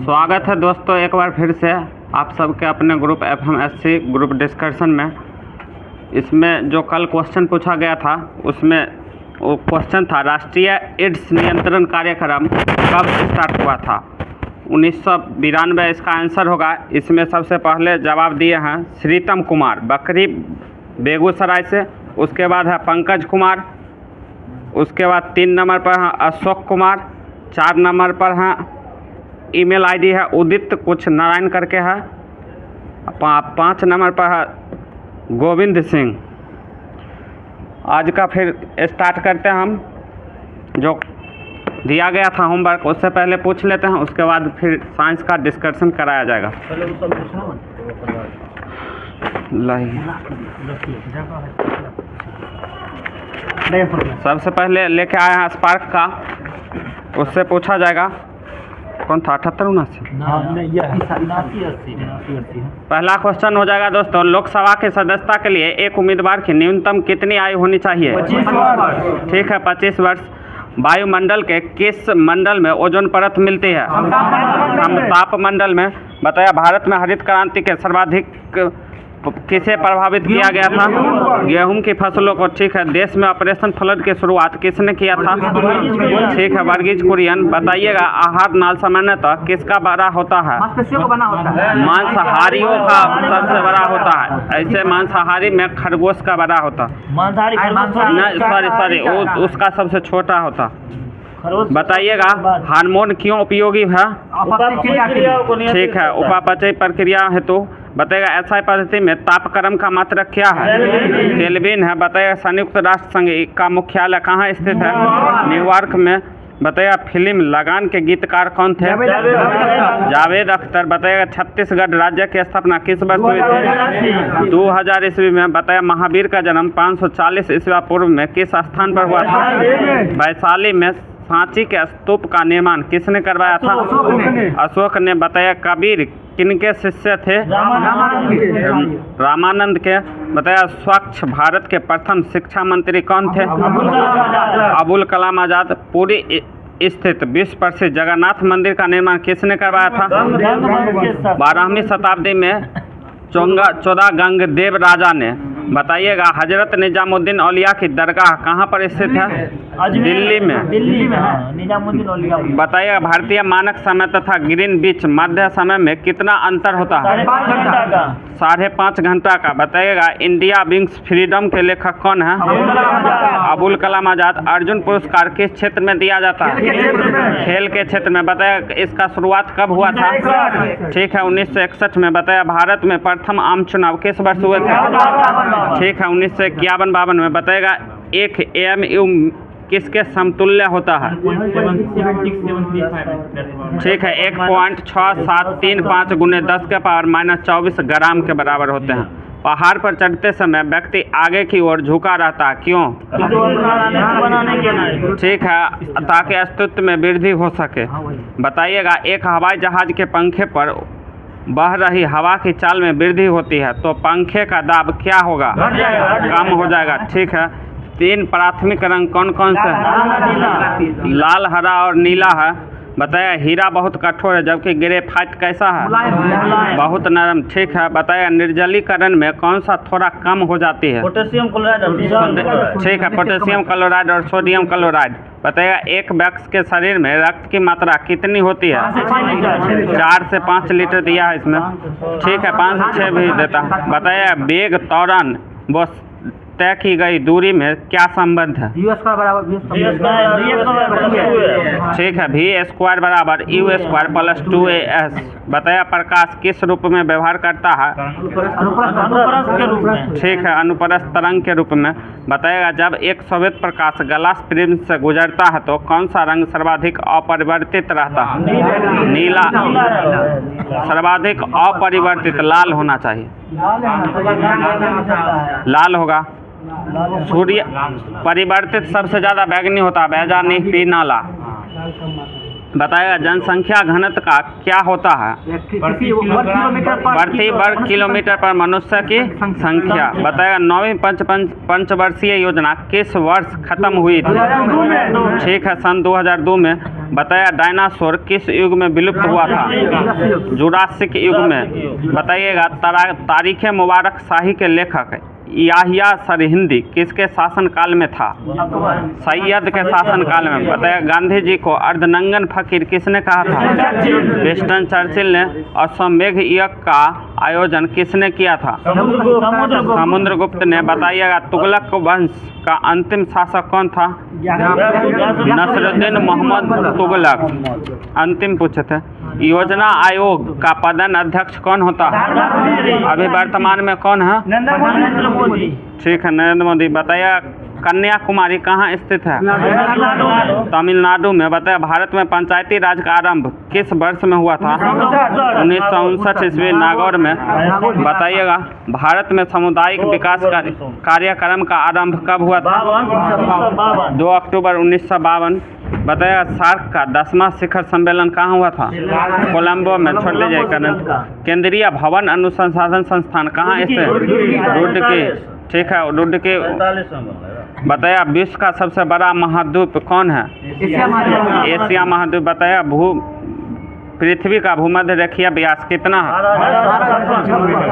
स्वागत है दोस्तों एक बार फिर से आप सबके अपने ग्रुप FMSC ग्रुप डिस्कशन में। इसमें जो कल क्वेश्चन पूछा गया था उसमें वो क्वेश्चन था राष्ट्रीय एड्स नियंत्रण कार्यक्रम कब स्टार्ट हुआ था। 1992 इसका आंसर होगा। इसमें सबसे पहले जवाब दिए हैं श्रीतम कुमार बकरी बेगूसराय से, उसके बाद है पंकज कुमार, उसके बाद 3 नंबर पर हैं अशोक कुमार, 4 नंबर पर हैं ईमेल आईडी है उदित कुछ नारायण करके है, 5 नंबर पर है गोविंद सिंह। आज का फिर स्टार्ट करते हैं हम। जो दिया गया था होमवर्क उससे पहले पूछ लेते हैं, उसके बाद फिर साइंस का डिस्कशन कराया जाएगा। सबसे पहले लेके आए हैं स्पार्क का, उससे पूछा जाएगा कौन था 78 79 पहला क्वेश्चन हो जाएगा दोस्तों। लोकसभा की सदस्यता के लिए एक उम्मीदवार की न्यूनतम कितनी आयु होनी चाहिए? 25 वर्ष। ठीक है, 25 वर्ष। वायुमंडल के किस मंडल में ओजोन परत मिलती है? समताप मंडल में। बताया भारत में हरित क्रांति के सर्वाधिक किसे प्रभावित किया गया था? गेहूं की फसलों को। ठीक है, देश में ऑपरेशन फ्लड की शुरुआत किसने किया था? ठीक है, वर्गीज कुरियन। बताइएगा आहार नाल सामान्यतः किसका बड़ा होता है? मांसाहारियों का सबसे बड़ा होता है। ऐसे मांसाहारी में खरगोश का बड़ा होता है, सॉरी उसका सबसे छोटा होता। बताइएगा हार्मोन क्यों उपयोगी है? ठीक है, उपापचय प्रक्रिया हेतु। बताइएगा SI पद्धति में तापक्रम का मात्रक क्या है? केल्विन है। बताइएगा संयुक्त राष्ट्र संघ का मुख्यालय कहाँ स्थित है? न्यूयॉर्क में। बताइएगा फिल्म लगान के गीतकार कौन थे? जावेद अख्तर। बताइएगा छत्तीसगढ़ राज्य की स्थापना किस वर्ष हुई थी? 2000 ईस्वी में। बताया महावीर का जन्म 540 ईस्वी पूर्व में किस स्थान पर हुआ था? वैशाली में। सांची के स्तूप का निर्माण किसने करवाया था? अशोक ने। बताया कबीर किनके शिष्य थे? रामानंद के। बताया स्वच्छ भारत के प्रथम शिक्षा मंत्री कौन थे? अबुल कलाम आजाद। पूरी स्थित विश्व प्रसिद्ध जगन्नाथ मंदिर का निर्माण किसने करवाया था? 12वीं शताब्दी में चौदह गंगदेव राजा ने। बताइएगा हजरत निजामुद्दीन औलिया की दरगाह कहाँ पर स्थित है? दिल्ली में। निजामुद्दीन औलिया। बताइएगा भारतीय मानक समय तथा ग्रीनविच मध्य समय में कितना अंतर होता है? 5.5 घंटा का। बताइएगा इंडिया विंग्स फ्रीडम के लेखक कौन है? अबुल कलाम आजाद। अर्जुन पुरस्कार किस क्षेत्र में दिया जाता है? खेल के क्षेत्र में। बताया इसका शुरुआत कब हुआ था? ठीक है, 1961 में। बताया भारत में प्रथम आम चुनाव किस वर्ष हुए थे? ठीक है, 1951-52 में। बताएगा एक AMU किसके समतुल्य होता है? ठीक है, 1.6735 × 10⁻⁻24 ग्राम के बराबर होते हैं। पहाड़ पर चढ़ते समय व्यक्ति आगे की ओर झुका रहता है, क्यों? ठीक है, ताकि अस्तित्व में वृद्धि हो सके। बताइएगा एक हवाई जहाज के पंखे पर बह रही हवा की चाल में वृद्धि होती है तो पंखे का दाब क्या होगा? कम हो जाएगा। ठीक है, 3 प्राथमिक रंग कौन कौन से हैं? लाल, हरा और नीला है। बताया हीरा बहुत कठोर है जबकि ग्रेफाइट कैसा है? बहुत नरम। ठीक है, बताया निर्जलीकरण में कौन सा थोड़ा कम हो जाती है? Potassium chloride. ठीक है, पोटेशियम क्लोराइड और सोडियम क्लोराइड। बताइएगा एक व्यक्ति के शरीर में रक्त की मात्रा कितनी होती है? 4 से 5 लीटर दिया है इसमें। ठीक है, 5 से 6 भी देता है। बताइए वेग त्वरण व तय की गई दूरी में क्या संबंध है? ठीक है, V² बराबर U² + 2AS। बताया प्रकाश किस रूप में व्यवहार करता है? ठीक है, अनुप्रस्थ तरंग के रूप में। बताएगा जब एक श्वेत प्रकाश ग्लास प्रिज्म से गुजरता है तो कौन सा रंग सर्वाधिक अपरिवर्तित रहता है? नीला। सर्वाधिक अपरिवर्तित लाल होना चाहिए। लाल होगा। सूर्य परिवर्तित सबसे ज़्यादा बैगनी होता है, बैजानी पीनाला। बताएगा जनसंख्या घनत्व का क्या होता है? प्रति वर्ग किलोमीटर पर मनुष्य की संख्या। बताएगा 9वीं पंचवर्षीय योजना किस वर्ष खत्म हुई थी? ठीक है, सन 2002 में। बताया डायनासोर किस युग में विलुप्त हुआ था? जुरासिक युग में। बताइएगा तारीख मुबारक शाही के लेखक याहिया सरहिंदी किसके शासनकाल में था? सैयद के शासनकाल में। बताया गांधी जी को अर्धनंगन फकीर किसने कहा था? विंस्टन चर्चिल ने। अश्वमेध यज्ञ का आयोजन किसने किया था? समुद्रगुप्त ने। बताइएगा तुगलक वंश का अंतिम शासक कौन था? नसरुद्दीन मोहम्मद तुगलक। अंतिम पूछे थे। योजना आयोग का प्रधान अध्यक्ष कौन होता है? अभी वर्तमान में कौन है? नरेंद्र मोदी। ठीक है, नरेंद्र मोदी। बताया कन्याकुमारी कहाँ स्थित है? तमिलनाडु में। बताया भारत में पंचायती राज का आरंभ किस वर्ष में हुआ था? 1959 ईस्वी नागौर में। बताइएगा भारत में सामुदायिक विकास कार्यक्रम का आरंभ कब हुआ था? 2 अक्टूबर 1952। बताया सार्क का 10वां शिखर सम्मेलन कहाँ हुआ था? कोलंबो में। छोड़ लीजिए करंट। केंद्रीय भवन अनुसंधान संस्थान कहाँ स्थित? रुड़की। ठीक है, रुड़की। बताया विश्व का सबसे बड़ा महाद्वीप कौन है? एशिया महाद्वीप। बताया पृथ्वी का भूमध्य रेखीय व्यास कितना है?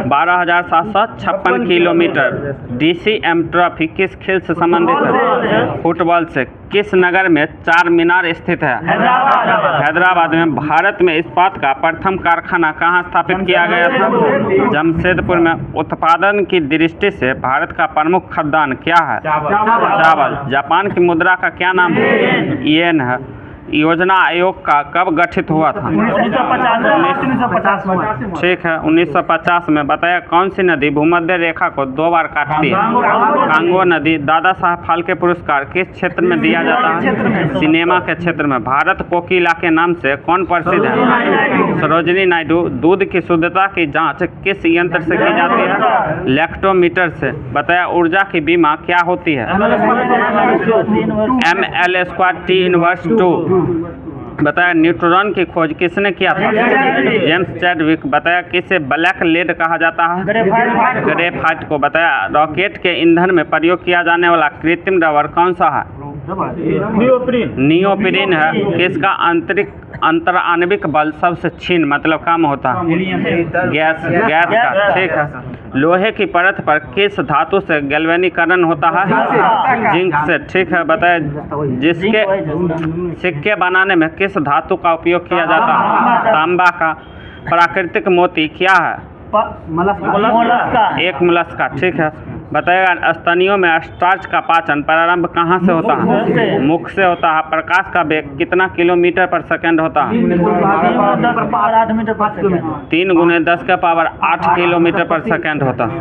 12,756 किलोमीटर। DCM ट्रॉफी किस खेल से संबंधित है? फुटबॉल से। किस नगर में चार मीनार स्थित है? हैदराबाद में। भारत में इस्पात का प्रथम कारखाना कहाँ स्थापित किया गया था? जमशेदपुर में। उत्पादन की दृष्टि से भारत का प्रमुख खाद्यान्न क्या है? चावल। जापान की मुद्रा का क्या नाम है? येन है। योजना आयोग का कब गठित हुआ था? 1950। ठीक है, 1950 में। बताया कौन सी नदी भूमध्य रेखा को 2 बार काटती है? कांगो नदी। दादा साहब फाल्के पुरस्कार किस क्षेत्र में दिया जाता है? सिनेमा के क्षेत्र में। भारत कोकिला के नाम से कौन प्रसिद्ध है? सरोजिनी नायडू। दूध की शुद्धता की जांच किस यंत्र से की जाती है? लैक्टोमीटर से। बताया ऊर्जा की बीमा क्या होती है? mL²T⁻²। बताया न्यूट्रॉन की खोज किसने किया था? James Chadwick. बताया किसे ब्लैक लेड कहा जाता है? ग्रेफाइट को। बताया रॉकेट के ईंधन में प्रयोग किया जाने वाला कृत्रिम रबर कौन सा है? नियोप्रीन है। किसका अंतराणविक बल सबसे क्षीण मतलब कम होता है? गैस का। ठीक है। लोहे की परत पर किस धातु से गैल्वेनीकरण होता है? जिंक से। ठीक है। बताया जिसके सिक्के बनाने में किस धातु का उपयोग किया जाता है? तांबा का। प्राकृतिक मोती क्या है? एक मोलस्का। ठीक है। बताएगा स्तनियों में स्टार्च का पाचन प्रारंभ कहाँ से होता है? मुख से होता है। प्रकाश का वेग कितना किलोमीटर पर सेकंड होता है? 3 × 10⁸ किलोमीटर पर सेकंड होता है।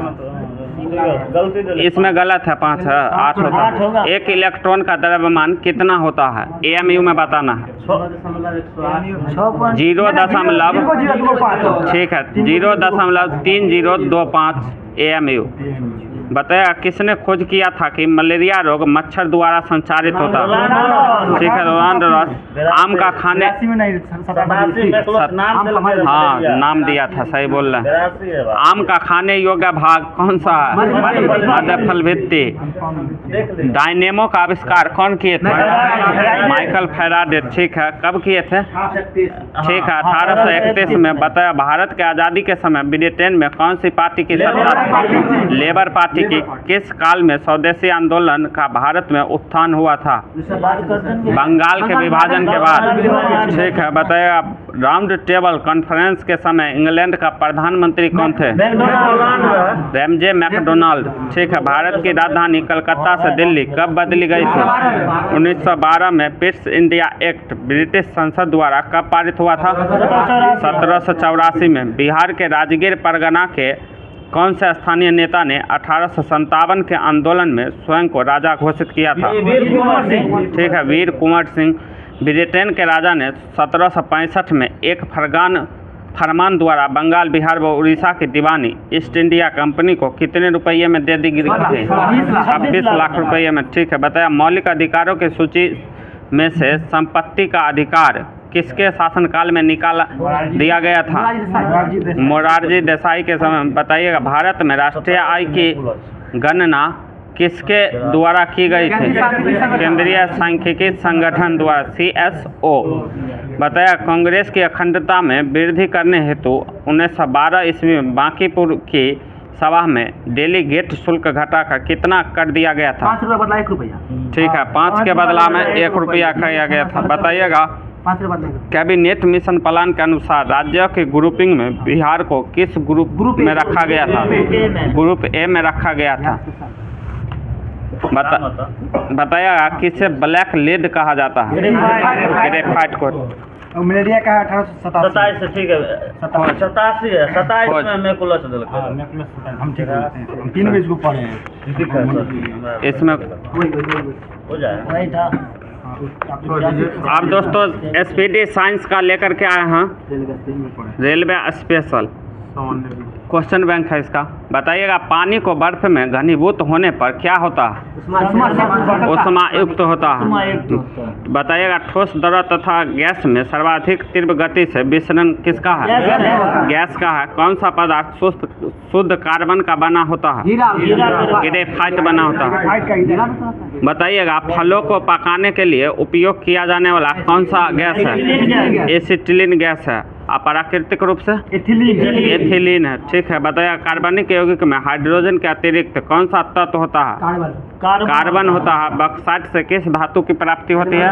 इसमें गलत है, 5 है, 8 होता है। एक इलेक्ट्रॉन का द्रव्यमान कितना होता है? AMU में बताना है। 0.025। ठीक है, 0.3025 AMU। बताया किसने खोज किया था कि मलेरिया रोग मच्छर द्वारा संचारित होता है? ठीक है, रोनाल्ड रॉस। आम का खाने हाँ नाम दिया था, सही बोल रहे हैं। आम का खाने योग्य भाग कौन सा है? मध्य फल भित्ति। डायनेमो का आविष्कार कौन किए थे? Michael Faraday. ठीक है, कब किए थे? ठीक है, 1831 में। बताया भारत के आज़ादी के समय ब्रिटेन में कौन सी पार्टी की सत्ता थी? लेबर पार्टी की। किस काल में स्वदेशी आंदोलन का भारत में उत्थान हुआ था? बंगाल के विभाजन के बाद। ठीक है। बताया राउंड टेबल कॉन्फ्रेंस के समय इंग्लैंड का प्रधानमंत्री कौन थे? Ramsay MacDonald. ठीक है। भारत की राजधानी कलकत्ता से दिल्ली कब बदली गई थी? 1912 में। पिट्स इंडिया एक्ट ब्रिटिश संसद द्वारा कब पारित हुआ था? 1784 में। बिहार के राजगीर परगना के कौन से स्थानीय नेता ने 1857 के आंदोलन में स्वयं को राजा घोषित किया था? ठीक है, वीर कुंवर सिंह। ब्रिटेन के राजा ने 1765 में एक फरमान द्वारा बंगाल, बिहार व उड़ीसा की दीवानी ईस्ट इंडिया कंपनी को कितने रुपये में दे दी गई थी? 26 लाख रुपये में। ठीक है। बताया मौलिक अधिकारों की सूची में से संपत्ति का अधिकार किसके शासनकाल में निकाला दिया गया था? मोरारजी देसाई के समय। बताइएगा भारत में राष्ट्रीय आय की गणना किसके द्वारा की गई थी? केंद्रीय सांख्यिकी संगठन द्वारा, CSO। बताया कांग्रेस की अखंडता में वृद्धि करने हेतु 1912 ईस्वी में बांकीपुर की सभा में डेलीगेट शुल्क घटाकर कितना कर दिया गया था? 5 रुपया बदला 1 रुपया। ठीक है, 5 के बदला में 1 रुपया किया गया था। बताइएगा 5 रुपया बदला। कैबिनेट मिशन प्लान के अनुसार राज्य की ग्रुपिंग में बिहार को किस ग्रुप में रखा गया था? ग्रुप ए में रखा गया था। बताइएगा किसे ब्लैक लेड कहा जाता है? ग्रेफाइट को। मलेरिया का 1827 से ठीक है, 87 है, 27 में मैकुलस दिलखा। हम ठीक है, हम 3 बजे को पढ़े हैं। ठीक है, इसमें हो जाएगा। वही था। आप दोस्तों SPD साइंस का लेकर के आए हैं रेलवे स्पेशल क्वेश्चन बैंक है इसका। बताइएगा पानी को बर्फ में घनीभूत होने पर क्या होता है? उष्मायुक्त होता है। बताइएगा ठोस द्रव तथा गैस में सर्वाधिक तीव्र गति से विसरण किसका है? गैस का है। कौन सा पदार्थ शुद्ध कार्बन का बना होता है? ग्रेफाइट बना होता है। बताइएगा फलों को पकाने के लिए उपयोग किया जाने वाला कौन सा गैस है? एसिटिलीन गैस है। प्राकृतिक रूप से एथिलीन है। ठीक है। बताइए कार्बनिक यौगिक में हाइड्रोजन के अतिरिक्त कौन सा तत्व होता है? कार्बन होता है। बॉक्साइट से किस धातु की प्राप्ति होती है?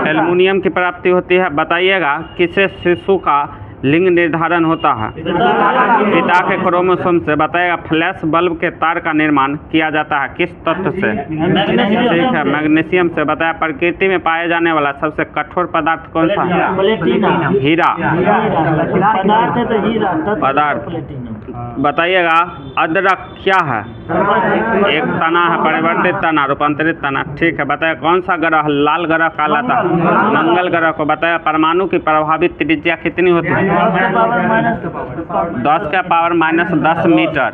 एल्युमिनियम की प्राप्ति होती है। बताइएगा किसे शिशु का लिंग निर्धारण होता है? पिता के क्रोमोसोम से। बताइएगा फ्लैश बल्ब के तार का निर्माण किया जाता है किस तत्व से? ठीक है, मैग्नीशियम से। बताया प्रकृति में पाए जाने वाला सबसे कठोर पदार्थ कौन सा है? हीरा पदार्थ। बताइएगा अदरक क्या है? एक तना है, परिवर्तित तना, रूपांतरित तना। ठीक है। बताया कौन सा ग्रह लाल ग्रह कहलाता है? मंगल ग्रह को। बताया परमाणु की प्रभावित त्रिज्या कितनी होती है? 10 का पावर -10 मीटर।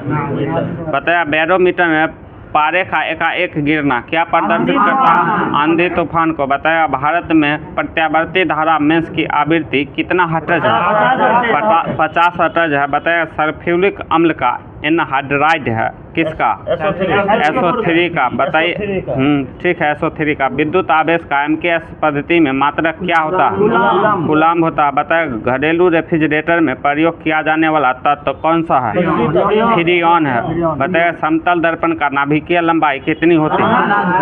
बताया बैरोमीटर में पारे का एकाएक गिरना क्या प्रदर्शित करता है? आंधी तूफान को। बताया भारत में प्रत्यावर्ती धारा मेंस की आवृत्ति कितना हर्ट्ज है? 50 हर्ट्ज है। बताया सल्फ्यूरिक अम्ल का एनहाइड्राइड है किसका? SO3 का। बताइए ठीक है, SO3 का। विद्युत आवेश का MKS पद्धति में मात्रक क्या होता है? कूलाम होता है। बताया घरेलू रेफ्रिजरेटर में प्रयोग किया जाने वाला तत्व कौन सा है? फ्रीऑन है। बताया समतल दर्पण का नाभिकीय लंबाई कितनी होती है?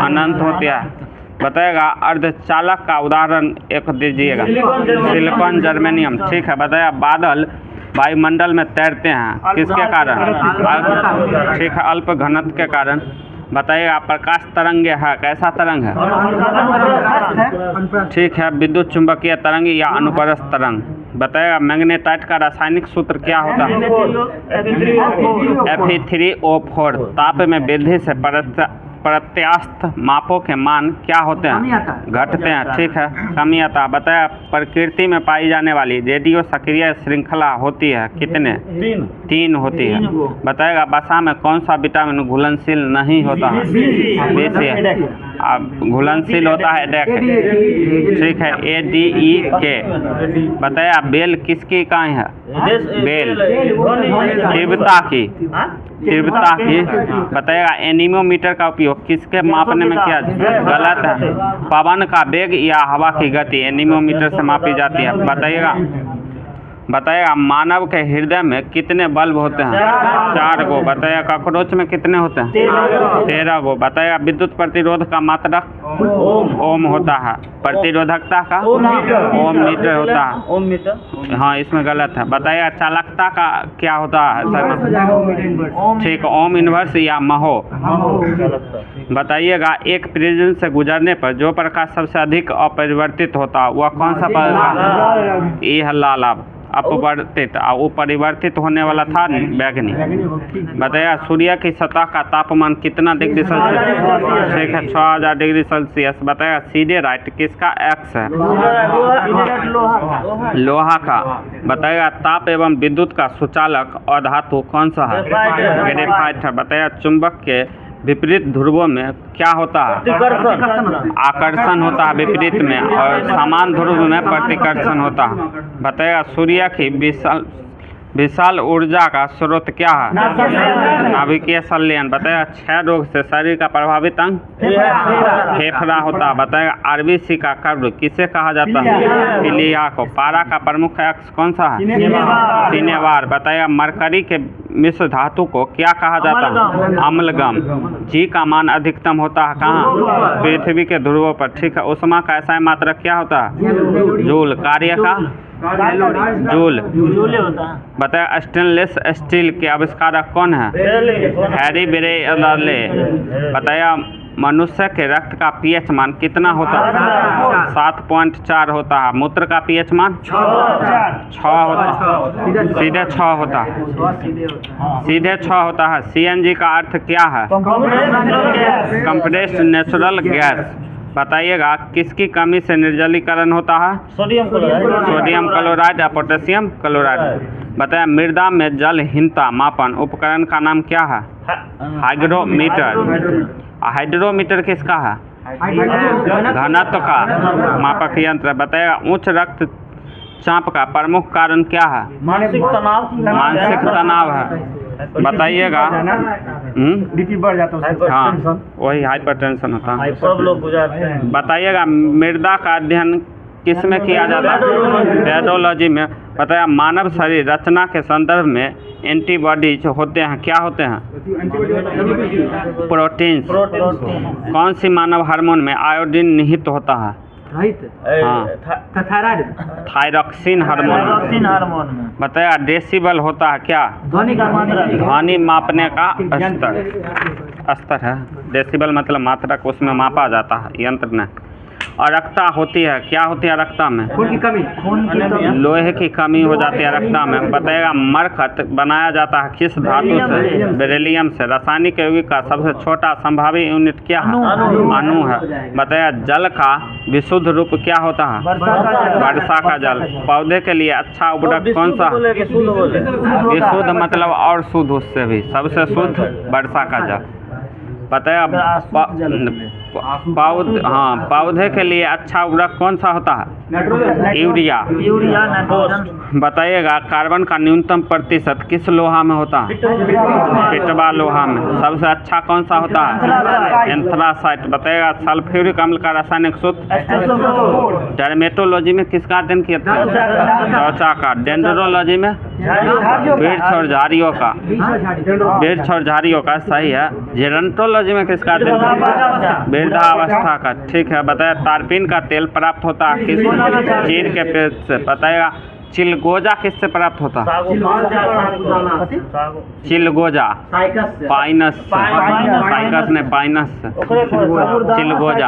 अनंत होती है। बताएगा अर्धचालक का उदाहरण एक दीजिएगा। Silicon, germanium. ठीक है। बताया बादल वायुमंडल में तैरते हैं किसके कारण? ठीक है, अल्प घनत्व के कारण। बताइएगा प्रकाश तरंग है कैसा तरंग है? ठीक है, विद्युत चुंबकीय तरंग या अनुप्रस्थ तरंग। बताइएगा मैग्नेटाइट का रासायनिक सूत्र क्या होता है? Fe3O4। ताप में वृद्धि से प्रत्यास्थ मापों के मान क्या होते हैं? घटते हैं। ठीक है, कमी आता है। बताया प्रकृति में पाई जाने वाली रेडियो सक्रिय श्रृंखला होती है कितने? 3 होती है। बताएगा वसा में कौन सा विटामिन घुलनशील नहीं होता है? घुलनशील होता है DEK। ठीक है, ADEK। बताया बेल किसकी इकाई है? बेल तीव्रता की। बताएगा एनीमोमीटर का उपयोग किसके मापने में किया जाता है? गलत है। पवन का वेग या हवा की गति एनीमोमीटर से मापी जाती है। बताइएगा मानव के हृदय में कितने बल्ब होते हैं? 4 गो। बताइएगा कॉकरोच में कितने होते हैं? 13 गो। बताइएगा विद्युत प्रतिरोध का मात्रक ओम होता है। प्रतिरोधकता का ओम मीटर होता है। ओम मीटर। हाँ, इसमें गलत है। बताइएगा चालकता का क्या होता है? ठीक, ओम इनवर्स या महो। बताइएगा एक प्रिज्म से गुजरने पर जो प्रकाश सबसे अधिक अपरिवर्तित होता है वह कौन सा प्रकाश? ये है लाल अपवर्तित। वो परिवर्तित होने वाला था बैगनी। बताया सूर्य की सतह का तापमान कितना डिग्री सेल्सियस? ठीक है, 6000 डिग्री सेल्सियस। बताया सीधे राइट किसका? X है, लोहा का। बताएगा ताप एवं विद्युत का सुचालक और धातु कौन सा है? ग्रेफाइट है। बताया चुंबक के विपरीत ध्रुवों में क्या होता है? आकर्षण होता है विपरीत में, और समान ध्रुव में प्रतिकर्षण होता है। बताएगा सूर्य की विशाल ऊर्जा का स्रोत क्या है? नाभिकीय संलयन। बताएगा क्षय रोग से शरीर का प्रभावित अंग फेफड़ा होता है। बताएगा आरबीसी का कर्व किसे कहा जाता है? इलिया को। पारा का प्रमुख अक्ष कौन सा है? सिनेवार। बताएगा मरकरी के मिश्र धातु को क्या कहा जाता है? अम्लगम। जी का मान अधिकतम होता है कहाँ? पृथ्वी के ध्रुवों पर। ठीक है। उष्मा का ऐसा मात्रक क्या होता है? जूल। कार्य का जूल। बताया स्टेनलेस स्टील के आविष्कारक कौन है? हैरी बेरेले। बताया मनुष्य के रक्त का पीएच मान कितना होता है? 7.4 होता है। मूत्र का पीएच मान 6 होता है। सीधे 6 होता है। सीधे 6 होता है। सीएनजी का अर्थ क्या है? Compressed natural gas. बताइएगा किसकी कमी से निर्जलीकरण होता है? Sodium chloride. सोडियम क्लोराइड या पोटेशियम क्लोराइड। बताया मृदा में जलहीनता मापन उपकरण का नाम क्या है? हाइग्रोमीटर। हाइड्रोमीटर किसका है? घनत्व का मापक यंत्र। बताएगा उच्च रक्तचाप का प्रमुख कारण क्या है? मानसिक तनाव। मानसिक तनाव है। बताइएगा बीपी बढ़ जाता है। हाँ वही हाइपरटेंशन होता है। सब लोग गुजारते हैं। बताइएगा मृदा का अध्ययन किस में किया जाता है? पेडोलॉजी में। बताया मानव शरीर रचना के संदर्भ में एंटीबॉडीज होते हैं। क्या होते हैं? प्रोटीन्स। कौन सी मानव हार्मोन में आयोडीन निहित होता है? हाँ थायरॉक्सिन हार्मोन में। बताया डेसिबल होता है क्या? ध्वनि का मात्रा। ध्वनि मापने का स्तर है। डेसिबल मतलब मात्रक, उसमें मापा जाता है यंत्र में। अरक्ता होती है। क्या होती है अरक्ता में? खून की कमी। लोहे की कमी हो जाती है अरक्ता में। बताएगा मरकत बनाया जाता है किस धातु से? बेरिलियम से। रासायनिक यौगिक का सबसे छोटा संभावी यूनिट क्या है? अणु है। बताया जल का विशुद्ध रूप क्या होता है? वर्षा का जल। पौधे के लिए अच्छा उर्वरक कौन सा? विशुद्ध मतलब और शुद्ध, उससे भी सबसे शुद्ध वर्षा का जल। बताया पौधे के लिए अच्छा उर्वरक कौन सा होता है? यूरिया। बताइएगा कार्बन का न्यूनतम प्रतिशत किस लोहा में होता है? पिटवा लोहा में। सबसे अच्छा कौन सा होता है? एंथ्रासाइट। बताइएगा सल्फ्यूरिक अम्ल का रासायनिक सूत्र? डर्मेटोलॉजी में किसका अध्ययन किया था? त्वचा का। डेंड्रोलॉजी में वृक्ष और झाड़ियों का। वृक्ष और झाड़ियों का सही है। जेरंटोलॉजी में किसका अध्ययन किया? वृद्धावस्था का। ठीक है। बताया तारपीन का तेल प्राप्त होता है किस चीड़ के पेड़ से? बताएगा चिलगोजा किससे प्राप्त होता है? चिलगोजा पाइनस से। साइकस ने पाइनस से। चिलगोजा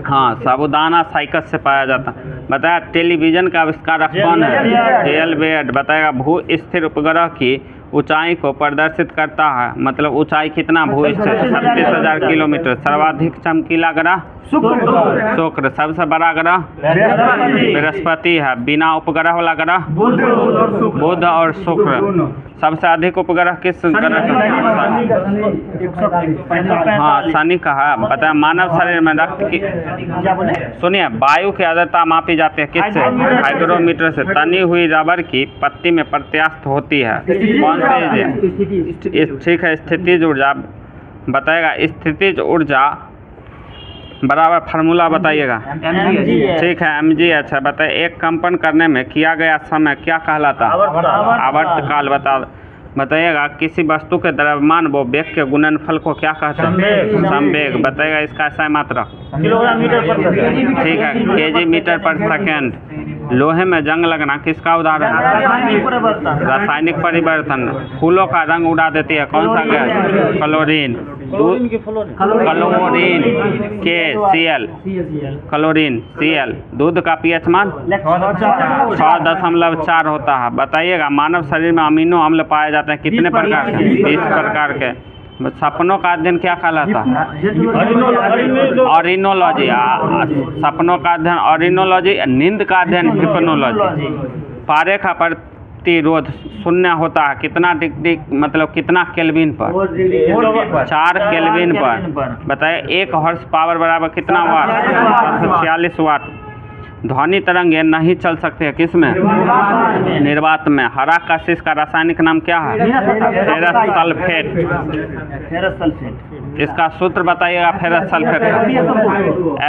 हाँ साबुदाना साइकस से पाया जाता। बताया टेलीविजन का आविष्कारक कौन है? एल्बर्ट। बताएगा भू स्थिर उपग्रह की ऊंचाई को प्रदर्शित करता है। मतलब ऊंचाई कितना भू स्थिर? 36,000 किलोमीटर। सर्वाधिक चमकीला ग्रह शुक्र। सबसे बड़ा ग्रह बृहस्पति है। बिना उपग्रह वाला ग्रह बुध और शुक्र। सबसे अधिक उपग्रह किस ग्रह? हाँ शनि का है। बताया मानव शरीर में रक्त की सुनिए वायु की आर्द्रता मापी जाती है किससे? हाइग्रोमीटर से। तनी हुई रबर की पत्ती में प्रत्यास्थ होती है कौन से? ठीक है स्थितिज ऊर्जा। बताएगा स्थितिज ऊर्जा बराबर फार्मूला बताइएगा। ठीक है mgh है। बताइए एक कंपन करने में किया गया समय क्या कहलाता? आवर्तकाल। बताइएगा किसी वस्तु के द्रव्यमान व वेग के गुणनफल को क्या कहते हैं? संवेग। बताइएगा इसका सही मात्रा? ठीक है केजी मीटर पर सेकेंड। लोहे में जंग लगना किसका उदाहरण है? रासायनिक परिवर्तन। फूलों का रंग उड़ा देती है कौन सा गैस? क्लोरीन। क्लोरीन के Cl। Chlorine Cl। दूध का पीएच मान 6.4 होता है। बताइएगा मानव शरीर में अमीनो अम्ल पाए जाते हैं कितने प्रकार के? 20 प्रकार के। सपनों का अध्ययन क्या कहलाता है? ऑरिनोलॉजी। सपनों का अध्ययन ऑरिनोलॉजी। नींद का अध्ययन हिप्नोलॉजी। पारे का प्रतिरोध शून्य होता है कितना डिग्री मतलब कितना केल्विन पर? 4 केल्विन पर। बताइए 1 हॉर्स पावर बराबर कितना वाट? 46 वाट। ध्वनि तरंगे नहीं चल सकते हैं किस में? निर्वात में। हरा कशिश का रासायनिक नाम क्या है? Ferrous sulphate. Ferrous sulphate. इसका सूत्र बताइएगा फेरस सल्फेट का।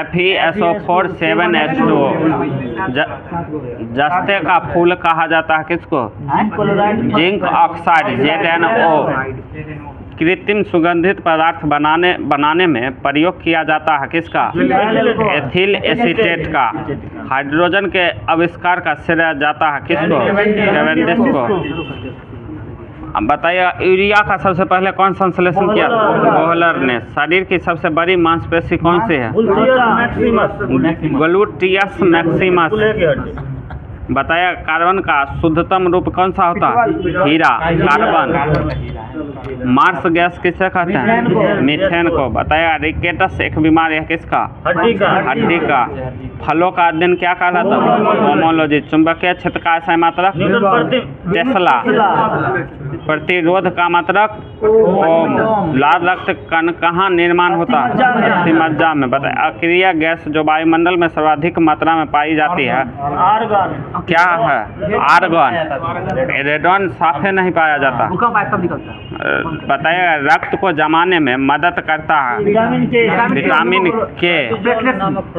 FeSO4 7H2O। जस्ते का फूल कहा जाता है किसको? Zinc oxide ZnO। कृत्रिम सुगंधित पदार्थ बनाने में प्रयोग किया जाता है किसका? एथिल एसीटेट का। हाइड्रोजन के आविष्कार का श्रेय जाता है किसको? कैवेंडिश को। अब बताइए यूरिया का सबसे पहले कौन संश्लेषण किया? बोहलर ने। शरीर की सबसे बड़ी मांसपेशी कौन सी है? Gluteus Maximus. बताया कार्बन का शुद्धतम रूप कौन सा होता है? हीरा। कार्बन। मार्स गैस किसे कहते हैं? मीथेन को। बताया रिकेटस एक बीमारी है किसका? हड्डी का। फलों का अध्ययन क्या कहलाता है? होमोलॉजी। चुंबकीय क्षेत्र का ऐसा मात्रक? टेस्ला। प्रतिरोध का मात्रक? ओम। लाल रक्त कण कहाँ निर्माण होता है? मज्जा में। बताया अक्रिय गैस जो वायुमंडल में सर्वाधिक मात्रा में पाई जाती है क्या है? आर्गन। रेडॉन साफे नहीं पाया जाता। बताइए रक्त को जमाने में मदद करता है विटामिन के।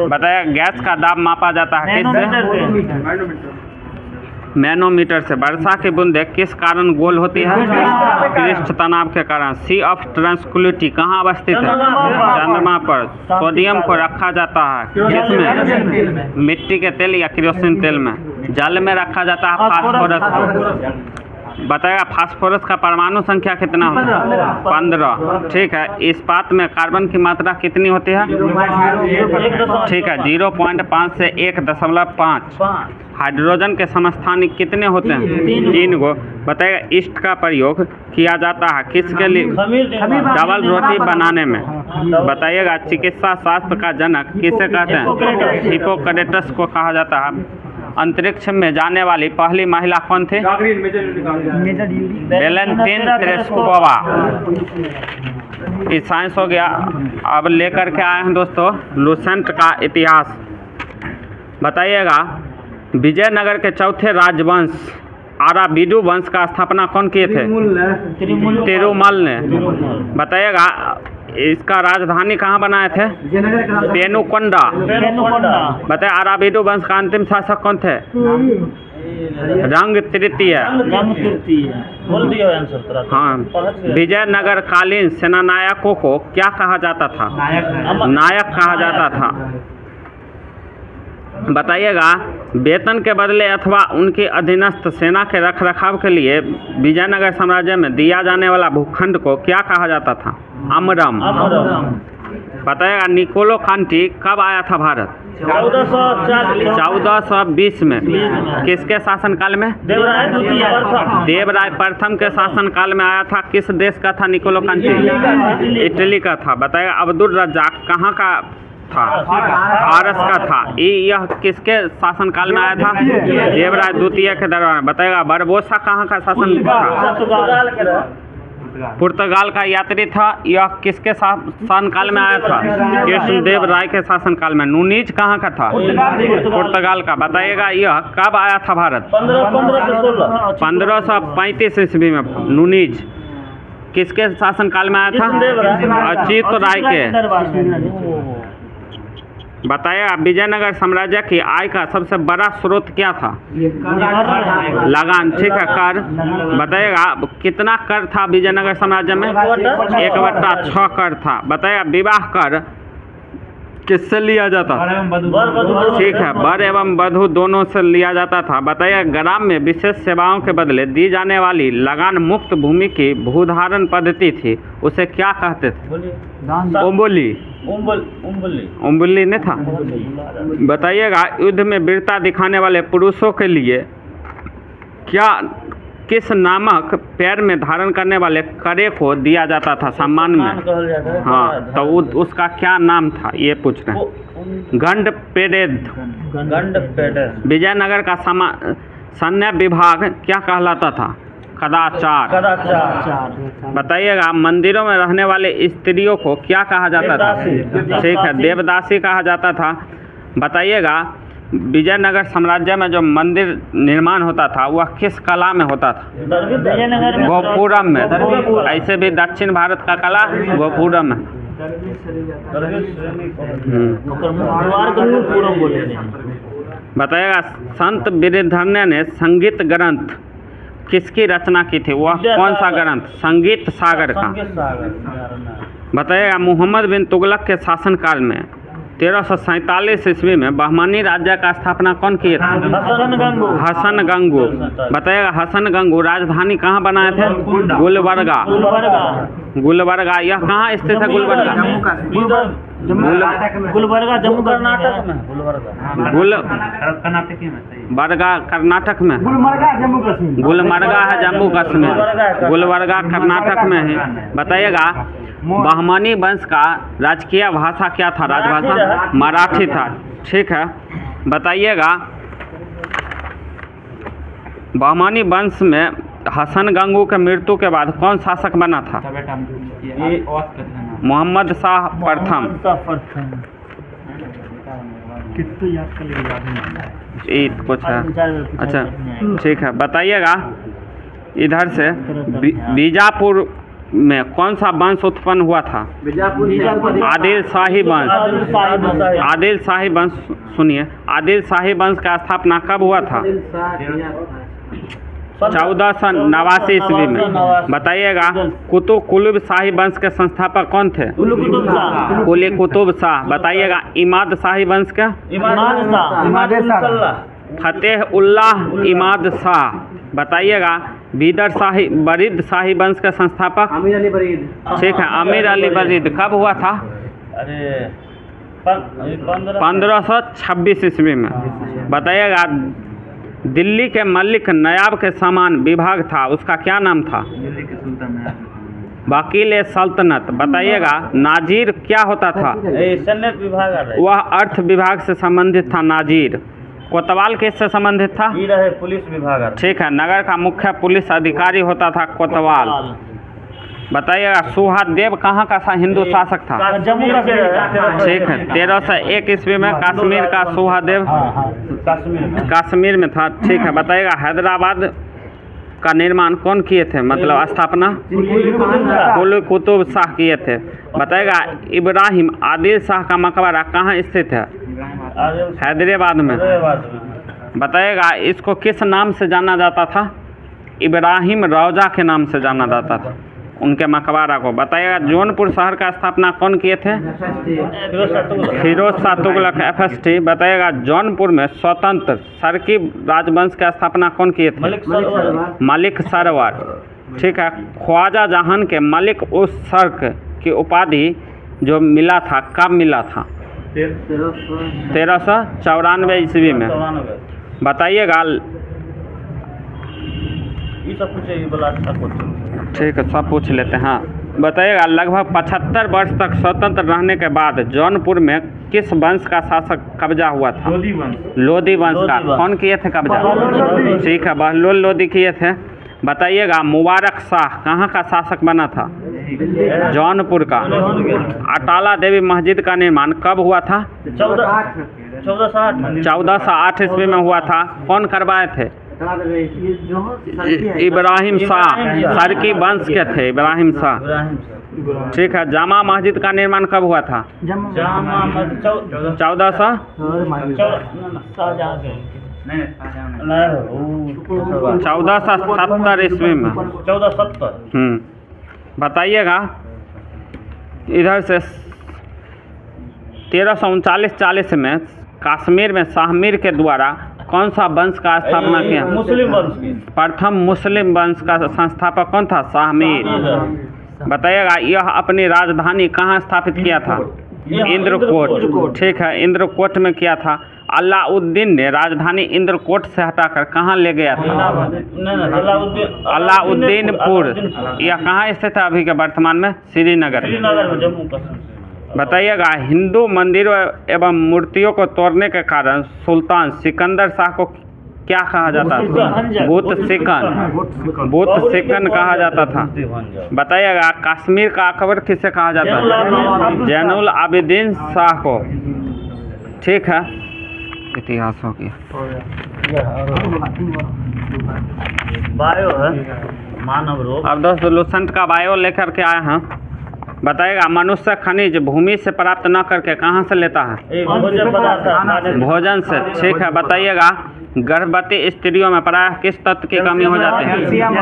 बताइए गैस का दाब मापा जाता है किससे? मैनोमीटर से। वर्षा की बूंदें किस कारण गोल होती है? पृष्ठ तनाव के कारण। सी ऑफ ट्रांसक्युलिटी कहाँ अवस्थित है? चंद्रमा पर। सोडियम को रखा जाता है किसमें? मिट्टी के तेल या केरोसिन तेल में। जल में रखा जाता है फास्फोरस को। बताएगा फास्फोरस का परमाणु संख्या कितना होता है? 15। ठीक है। इस्पात में कार्बन की मात्रा कितनी होती है? ठीक है 0.5 से 1.5। हाइड्रोजन के समस्थानिक कितने होते हैं? 3 गो। बताइएगा ईस्ट का प्रयोग किया जाता है किसके लिए? डबल रोटी बनाने में। बताइएगा चिकित्सा शास्त्र का जनक किसे कहते हैं? हिप्पोक्रेटस को कहा जाता है। अंतरिक्ष में जाने वाली पहली महिला कौन थी? Valentin Tereshkova. ये साइंस हो गया। अब लेकर के आए हैं दोस्तों लुसेंट का इतिहास। बताइएगा विजयनगर के चौथे राजवंश आराबीडु वंश का स्थापना कौन किए थे? तिरुमल ने। बताइएगा इसका राजधानी कहाँ बनाए थे? पेनुकोंडा। बताइए आराबीडु वंश का अंतिम शासक कौन थे? रंग तृतीय। हाँ। विजयनगर कालीन सेनानायकों को क्या कहा जाता था? नायक कहा जाता था। बताइएगा वेतन के बदले अथवा उनके अधीनस्थ सेना के रखरखाव के लिए विजयनगर साम्राज्य में दिया जाने वाला भूखंड को क्या कहा जाता था? अमरम। बताइएगा निकोलो कांटी कब आया था भारत? 1420 में। किसके शासनकाल में? देवराय प्रथम के शासनकाल में आया था। किस देश का था निकोलो कांटी? इटली का था। बताइएगा अब्दुल रज्जाक कहाँ का था? फारस का था। यह किसके शासनकाल में आया था? देवराय द्वितीय के दरबार में। बताइएगा बारबोसा कहाँ का शासन था? पुर्तगाल का यात्री था। यह किसके शासनकाल में आया था? कृष्णदेव राय के शासनकाल में। नूनीज कहाँ का था? पुर्तगाल का। बताइएगा यह कब आया था भारत? 1535 ईस्वी में। नूनीज किसके शासनकाल में आया था? अच्युत राय के। बताया विजयनगर साम्राज्य की आय का सबसे बड़ा स्रोत क्या था? लगान। ठीक है कर। बताइएगा कितना कर था विजयनगर साम्राज्य में? 1/6 कर था। बताइएगा विवाह कर किससे लिया जाता था? ठीक है वर एवं वधू दोनों से लिया जाता था। बताइए ग्राम में विशेष सेवाओं के बदले दी जाने वाली लगान मुक्त भूमि की भूधारण पद्धति थी उसे क्या कहते थे? उम्बुली। उम्बुली नहीं था। बताइएगा युद्ध में वीरता दिखाने वाले पुरुषों के लिए क्या किस नामक पैर में धारण करने वाले करे को दिया जाता था सम्मान में? हाँ तो उसका क्या नाम था ये पूछ रहे हैं। गंड पेरेद। विजयनगर का सैन्य विभाग क्या कहलाता था? कदाचार। बताइएगा मंदिरों में रहने वाले स्त्रियों को क्या कहा जाता था? ठीक है देवदासी कहा जाता था। बताइएगा विजयनगर साम्राज्य में जो मंदिर निर्माण होता था वह किस कला में होता था? विजयनगर में गोपुरम में। ऐसे भी दक्षिण भारत का कला गोपुरम है। बताइएगा संत वीरधन्य ने संगीत ग्रंथ किसकी रचना की थी? वह कौन सा ग्रंथ? संगीत सागर का। बताइएगा मोहम्मद बिन तुगलक के शासनकाल में 1347 ईस्वी में बहमानी राज्य का स्थापना कौन किए थे? हसन गंगू। बताइएगा हसन गंगू राजधानी कहाँ बनाए थे? गुलबर्गा। गुलबर्गा यह कहाँ स्थित है? गुलबर्गा गुलबर्गा जम्मू कर्नाटक में। गुलबर्गा कर्नाटक में। गुलमर्गा है जम्मू कश्मीर। गुलबर्गा कर्नाटक में है। बताइएगा बहमानी वंश का राजकीय भाषा क्या था? राजभाषा मराठी था। ठीक है। बताइएगा बहमानी वंश में हसन गंगू के मृत्यु के बाद कौन शासक बना था? मोहम्मद शाह प्रथम। कुछ है। अच्छा ठीक है। बताइएगा इधर से बीजापुर में कौन सा वंश उत्पन्न हुआ था? आदिल शाही वंश। आदिल शाही वंश सुनिए, आदिल शाही वंश का स्थापना कब हुआ था? 1489 ईस्वी में। बताइएगा कुतुब शाही वंश के संस्थापक कौन थे? कुली कुतुब शाह। बताइएगा इमाद शाही वंश के? फतेह उल्लाह इमाद शाह। बताइएगा बरीद शाही वंश के संस्थापक? ठीक है अमीर अली बरीद। कब हुआ था? 1526 ईस्वी में। बताइएगा दिल्ली के मलिक नयाब के समान विभाग था, उसका क्या नाम था? वकील सल्तनत। बताइएगा नाजीर क्या होता था? सैन्य विभाग। वह अर्थ विभाग से संबंधित था। नाजीर। कोतवाल किससे संबंधित था? पुलिस विभाग। ठीक है। नगर का मुख्य पुलिस अधिकारी होता था कोतवाल। बताइएगा सुहादेव कहाँ का हिंदू शासक था? जम्मू कश्मीर। ठीक है। 1301 ईस्वी में कश्मीर का सुहादेव कश्मीर में था। ठीक है। बताइएगा हैदराबाद का निर्माण कौन किए थे? मतलब स्थापना कुली कुतुब शाह किए थे। बताइएगा इब्राहिम आदिल शाह का मकबरा कहाँ स्थित है? हैदराबाद में। बताइएगा इसको किस नाम से जाना जाता था? इब्राहिम रौजा के नाम से जाना जाता था उनके मकबरा को। बताइएगा जौनपुर शहर का स्थापना कौन किए थे? फिरोज शाह तुगलक FST। बताइएगा जौनपुर में स्वतंत्र सरकी राजवंश की स्थापना कौन किए थे? मलिक सरवर। ठीक है। ख्वाजा जहान के मलिक उस सर्क की उपाधि जो मिला था कब मिला था? 1394 ईस्वी में। बताइएगा ठीक है सब पूछ लेते हैं। हाँ बताइएगा लगभग 75 वर्ष तक स्वतंत्र रहने के बाद जौनपुर में किस वंश का शासक कब्जा हुआ था? लोधी वंश का। कौन किए थे कब्जा? ठीक है बहलोल लोधी किए थे। बताइएगा मुबारक शाह कहाँ का शासक बना था? जौनपुर का। अटाला देवी मस्जिद का निर्माण कब हुआ था? 1408 ईस्वी में हुआ था। कौन करवाए थे? इब्राहिम शाह। सरकी वंश के थे इब्राहिम शाह। ठीक है। जामा मस्जिद का निर्माण कब हुआ था? 1470 ईस्वी में। 1470। बताइएगा इधर से 1339-40 में कश्मीर में शाहमीर के द्वारा कौन सा वंश का स्थापना किया? मुस्लिम वंश की। प्रथम मुस्लिम वंश का संस्थापक कौन था? शाहमीर। बताइएगा यह अपनी राजधानी कहाँ स्थापित किया था? इंद्रकोट। ठीक है इंद्रकोट में किया था। अलाउद्दीन ने राजधानी इंद्रकोट से हटाकर कहाँ ले गया था? अलाउद्दीनपुर। यह कहाँ स्थित है अभी के वर्तमान में? श्रीनगर। बताइएगा हिंदू मंदिरों एवं मूर्तियों को तोड़ने के कारण सुल्तान सिकंदर शाह को क्या कहा जाता था? बुत सिकन कहा जाता था। बताइएगा कश्मीर का अकबर किसे कहा जाता है? जैनुल आबिदीन शाह को। ठीक है। इतिहास हो गया। बायो है मानव रोग। अब दोस्तों लूसेंट का बायो लेकर के आए हैं। बताइएगा मनुष्य खनिज भूमि से प्राप्त न करके कहाँ से लेता है? एक भोज्य पदार्थ है। भोजन से। ठीक है, बताइएगा गर्भवती स्त्रियों में प्रायः किस तत्व की कमी हो जाती है? Calcium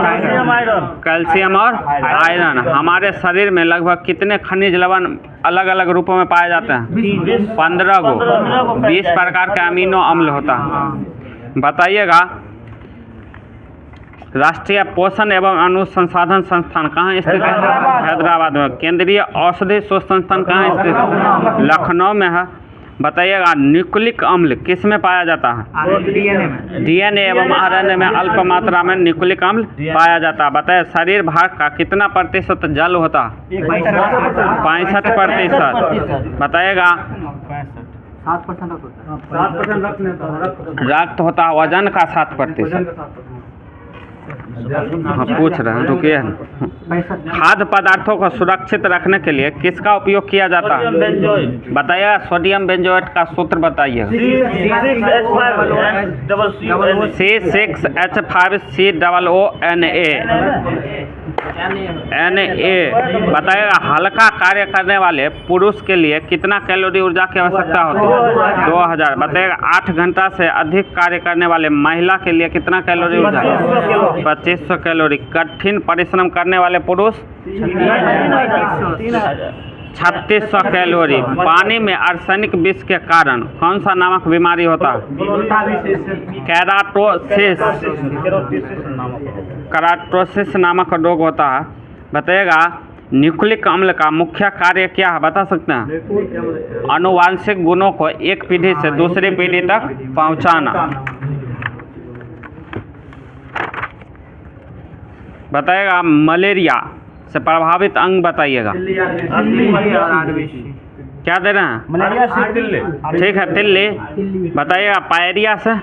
iron. कैल्शियम और आयरन। हमारे शरीर में लगभग कितने खनिज लवण अलग अलग रूपों में पाए जाते हैं? 15 गो। 20 प्रकार के अमीनो अम्ल होता है। बताइएगा राष्ट्रीय पोषण एवं अनुसंधान संस्थान कहाँ स्थित है? हैदराबाद में। केंद्रीय औषधि शोध संस्थान कहाँ स्थित है? लखनऊ में है। बताइएगा न्यूक्लिक अम्ल किस में पाया जाता है? डीएनए एवं आरएनए में अल्प मात्रा में न्यूक्लिक अम्ल पाया जाता है। बताइए शरीर भाग का कितना प्रतिशत जल होता है? 65%। बताइएगा 7% रक्त होता है वजन का 7%। हाँ पूछ रहे हैं, रुकिए। खाद्य पदार्थों को सुरक्षित रखने के लिए किसका उपयोग किया जाता है? बताइए सोडियम बेंजोएट का सूत्र बताइए। C6H5COONA। बताइएगा हल्का कार्य करने वाले पुरुष के लिए कितना कैलोरी ऊर्जा की आवश्यकता होती है? 2000। बताइएगा 8 घंटा से अधिक कार्य करने वाले महिला के लिए कितना कैलोरी ऊर्जा? 2500 कैलोरी। कठिन परिश्रम करने वाले पुरुष 3600 कैलोरी। पानी में आर्सेनिक विष के कारण कौन सा नामक बीमारी होता है? केराटोसिस नामक रोग होता है। बताइएगा न्यूक्लिक अम्ल का मुख्य कार्य क्या है, बता सकते हैं? आनुवांशिक गुणों को एक पीढ़ी से दूसरी पीढ़ी तक पहुंचाना। बताइएगा मलेरिया से प्रभावित अंग बताइएगा। क्या दे रहे हैं? मलेरिया से ठीक है तिल्ली। बताइएगा पायरिया से।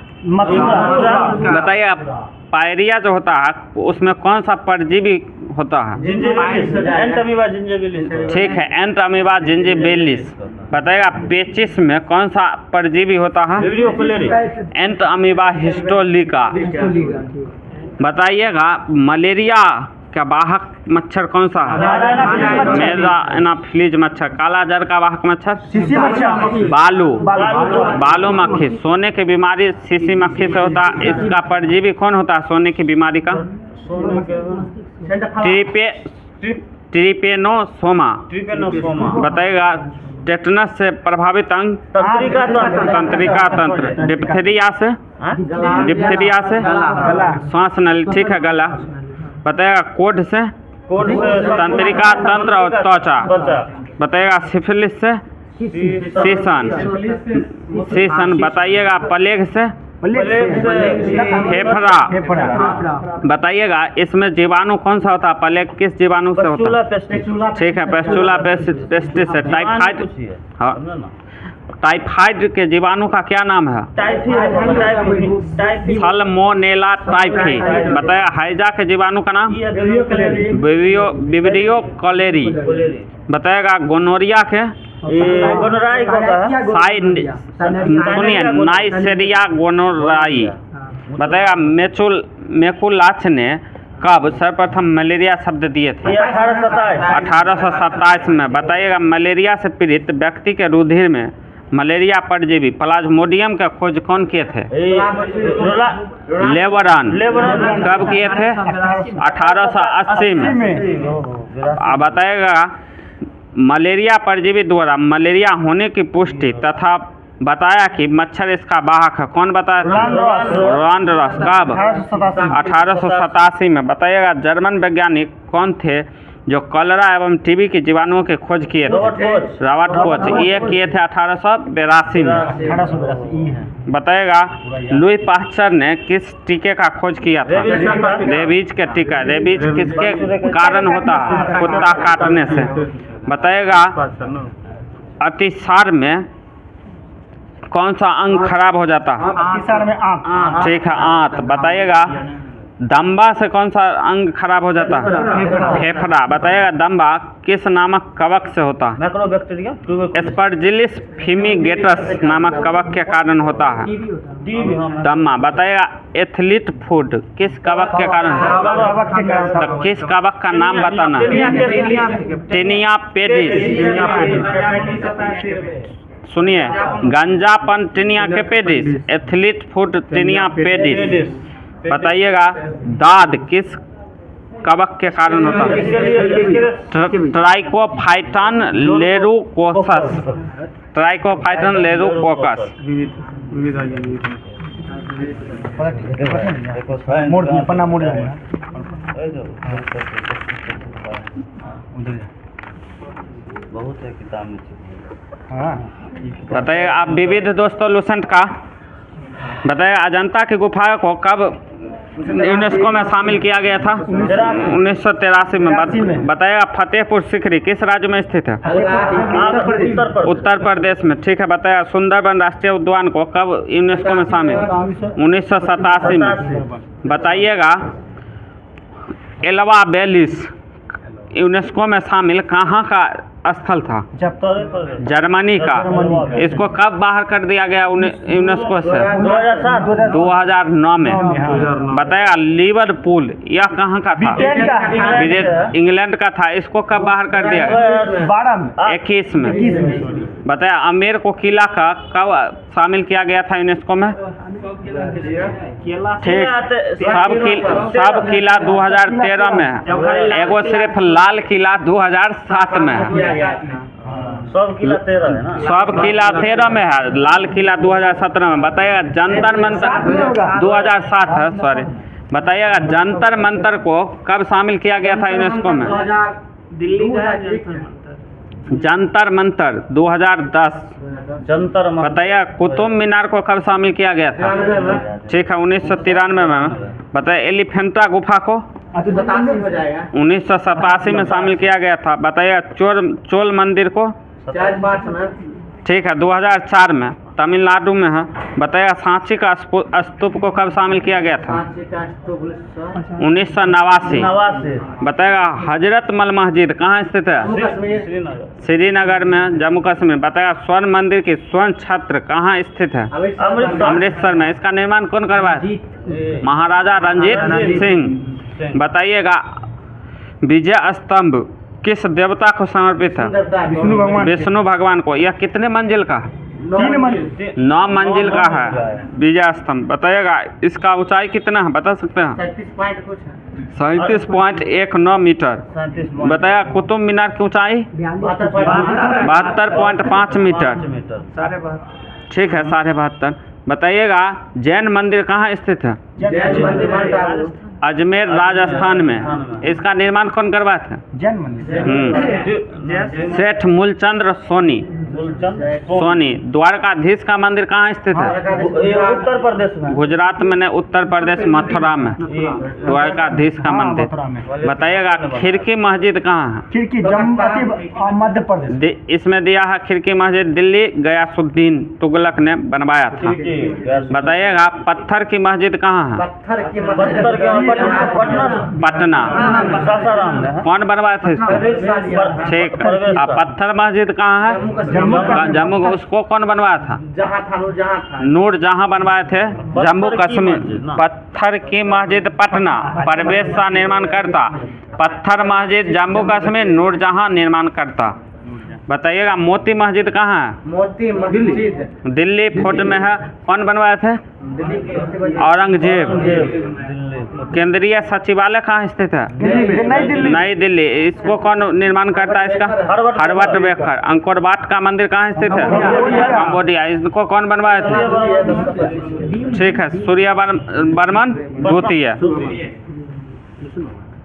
बताइएगा पायरिया जो होता है उसमें कौन सा परजीवी होता है? ठीक है एंट अमीबा जिंजिबिलिस। बताइएगा पेचिस में कौन सा परजीवी होता है? एंट अमीबा हिस्टोलिका। बताइएगा मलेरिया का वाहक मच्छर कौन सा है? मेरा एनाफिलीज मच्छर। काला जर का वाहक मच्छर? बालू मक्खी। सोने की बीमारी सीसी मक्खी से होता है। इसका परजीवी कौन होता है सोने की बीमारी का? ट्रिपेनोसोमा। बताइएगा टेटनस से प्रभावित अंग? तंत्रिका तंत्र। डिप्थीरिया से श्वास नली। ठीक है गला। बताइएगा कोढ़ से? तंत्रिका तंत्र और त्वचा। बताइएगा सिफिलिस से? सीसन। बताइएगा प्लेग से? फेफड़ा। बताइएगा इसमें जीवाणु कौन सा होता है? प्लेग किस जीवाणु से होता है? ठीक है पेस्टुला पेस्टिस से। टाइफाइड। हाँ टाइफाइड के जीवाणु का क्या नाम है? Salmonella typhi. बताया हैजा के जीवाणु का नाम? Vibrio cholerae. बताएगा गोनोरिया के? सुनिए नाइसेरिया गोनोराई। बताएगा मेकुलाच ने कब सर्वप्रथम मलेरिया शब्द दिए थे? 1827 में। बताइएगा मलेरिया से पीड़ित व्यक्ति के रुधिर में मलेरिया परजीवी प्लाज्मोडियम का खोज कौन किए थे? लेबरन। कब किए थे? 1880 में। अब बताएगा मलेरिया परजीवी द्वारा मलेरिया होने की पुष्टि तथा बताया कि मच्छर इसका वाहक है कौन बताया? रॉन्डरस। कब? 1887 में। बताइएगा जर्मन वैज्ञानिक कौन थे जो कॉलरा एवं टीबी के जीवाणुओं की खोज किए थे? Robert Koch. ये किए थे 1882 में। बताइएगा लुई पास्चर ने किस टीके का खोज किया था? रेबीज के टीका। रेबीज किसके कारण होता है? कुत्ता काटने से। बताइएगा अतिसार में कौन सा अंग खराब हो जाता है? अतिसार में आंत। ठीक है आंत। बताइएगा दम्बा से कौन सा अंग खराब हो जाता है? फेफड़ा। बताइएगा दम्बा किस नामक कवक से होता है? माइक्रोबैक्टीरिया एस्परजिलिस फिमिगेटस नामक कवक के कारण होता है दम्मा। बताइएगा एथलीट फूड किस कवक के कारण है? तो किस कवक का नाम बताना? Tinea pedis. सुनिए, गंजापन tinea pedis, athlete foot tinea pedis. बताइएगा दाद किस कवक के कारण होता है? ट्राइकोफाइटन लेरुकोकस। ट्राइकोफाइटन लेरुकोकस। मोड़ दिया, पन्ना मोड़ दिया। बहुत है किताब में। हाँ, बताइए आप विविध दोस्तों लुसेंट का बताइए अजंता की गुफा को कब यूनेस्को में शामिल किया गया था? 1983 में। बताइएगा फतेहपुर सीकरी किस राज्य में स्थित है? उत्तर प्रदेश में। ठीक है। बताइए सुंदरबन राष्ट्रीय उद्यान को कब यूनेस्को में शामिल? 1987 में। बताइएगा एल्वा बेलिस यूनेस्को में शामिल कहाँ का स्थल था? जर्मनी का। इसको कब बाहर कर दिया गया यूनेस्को से? 2009 में। बताया लिवरपूल यह कहाँ का था? इंग्लैंड का था। इसको कब बाहर कर दिया गया? 21 में। बताया अमेर को किला का कब शामिल किया गया था यूनेस्को में? ठीक। सब किला 2013 में है। एगो सिर्फ लाल किला 2007 में है। सब किला 13 है ना? सब किला 13 में है, लाल किला 2017 में। बताइएगा जंतर मंतर 2007 है, सॉरी। बताइएगा जंतर मंतर को कब शामिल किया गया था यूनेस्को में? दिल्ली का जंतर मंतर 2010। जंतर मंतर। बताइए कुतुब मीनार को कब शामिल किया गया था? ठीक है 1993 में। बताइए एलिफेंटा गुफा को 1987 में शामिल किया गया था। बताइए चोल मंदिर को? ठीक है 2004 में तमिलनाडु में है। बताइए सांची का स्तूप को कब शामिल किया गया था? 1989। बताइएगा हजरत मल मस्जिद कहाँ स्थित है? श्रीनगर में, जम्मू कश्मीर। बताइएगा स्वर्ण मंदिर की स्वर्ण छत्र कहाँ स्थित है? अमृतसर में। इसका निर्माण कौन करवाया? महाराजा रंजीत सिंह। बताइएगा विजय स्तंभ किस देवता को समर्पित है? विष्णु भगवान को। यह कितने मंजिल का? 9 मंजिल का है विजय स्तंभ। बताइएगा इसका ऊंचाई कितना है बता सकते हैं? 37.19 मीटर। बताइएगा कुतुब मीनार की ऊंचाई 72.5 मीटर। ठीक है 72.5। बताइएगा जैन मंदिर कहाँ स्थित है? अजमेर राजस्थान में। इसका निर्माण कौन करवाया था? जैन मंदिर। सेठ मूलचंद्र सोनी। द्वारकाधीश का मंदिर कहाँ स्थित है? उत्तर प्रदेश में। गुजरात में नहीं, उत्तर प्रदेश मथुरा में द्वारकाधीश का मंदिर। बताइएगा खिड़की मस्जिद कहाँ है? खिड़की जम्मू मध्य प्रदेश। इसमें दिया है खिड़की मस्जिद दिल्ली गयासुद्दीन तुगलक ने बनवाया था। बताइएगा पत्थर की मस्जिद कहाँ है? पटना। कौन बनवाया था इसको? ठीक। पत्थर मस्जिद कहाँ है? जम्मू। उसको कौन बनवाया था? नूरजहां बनवाए थे जम्मू कश्मीर। पत्थर की मस्जिद पटना परवेश शाह निर्माण करता। पत्थर मस्जिद जम्मू कश्मीर नूरजहां निर्माण करता। बताइएगा मोती मस्जिद कहाँ है? मोती मस्जिद दिल्ली फोर्ट में है। कौन बनवाए थे? औरंगजेब। केंद्रीय सचिवालय कहाँ स्थित है? नई दिल्ली। इसको कौन निर्माण करता है इसका? Herbert baker. अंकोर वाट का मंदिर कहाँ स्थित है? कंबोडिया। इसको कौन बनवाए थे? ठीक है सूर्य बर्मन द्वितीय।